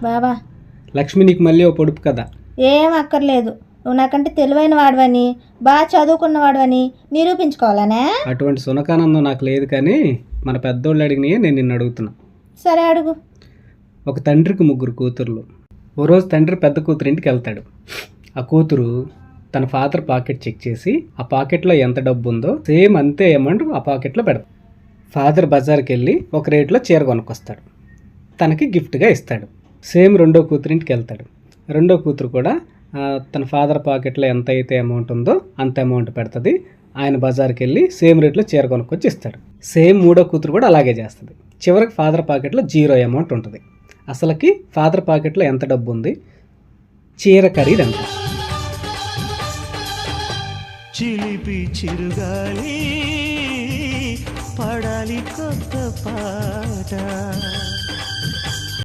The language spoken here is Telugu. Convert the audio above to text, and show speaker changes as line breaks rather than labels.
బావా
లక్ష్మి నీకు మళ్ళీ ఓ పొడుపు కదా.
ఏం అక్కర్లేదు, నువ్వు నాకంటే తెలివైన వాడవని బాగా చదువుకున్న వాడవని నిరూపించుకోవాలనే.
అటువంటి సునకానందం నాకు లేదు, కానీ మన పెద్దోళ్ళు అడిగినాయే నేను నిన్ను అడుగుతున్నా.
సరే అడుగు.
ఒక తండ్రికి 3 కూతుర్లు. ఓ రోజు తండ్రి పెద్ద కూతురింటికి వెళ్తాడు. ఆ కూతురు తన ఫాదర్ పాకెట్ చెక్ చేసి ఆ పాకెట్లో ఎంత డబ్బు ఉందో సేమ్ అంతే అమౌంట్ ఆ పాకెట్లో పెడతాడు. ఫాదర్ బజార్కి వెళ్ళి ఒక రేట్లో చీర కొనుక్కొస్తాడు, తనకి గిఫ్ట్గా ఇస్తాడు. సేమ్ రెండో కూతురింటికి వెళ్తాడు. రెండో కూతురు కూడా తన ఫాదర్ పాకెట్లో ఎంత అయితే అమౌంట్ ఉందో అంత అమౌంట్ పెడుతుంది. ఆయన బజార్కి వెళ్ళి సేమ్ రేట్లో చీర కొనుక్కొచ్చి ఇస్తాడు. సేమ్ మూడో కూతురు కూడా అలాగే చేస్తుంది. చివరికి ఫాదర్ పాకెట్లో 0 అమౌంట్ ఉంటుంది. అసలుకి ఫాదర్ పాకెట్లో ఎంత డబ్బు ఉంది, చీర ఖరీదు ఎంత?
చిలిపి చిరుగాలి పడాలి కొత్త పాట.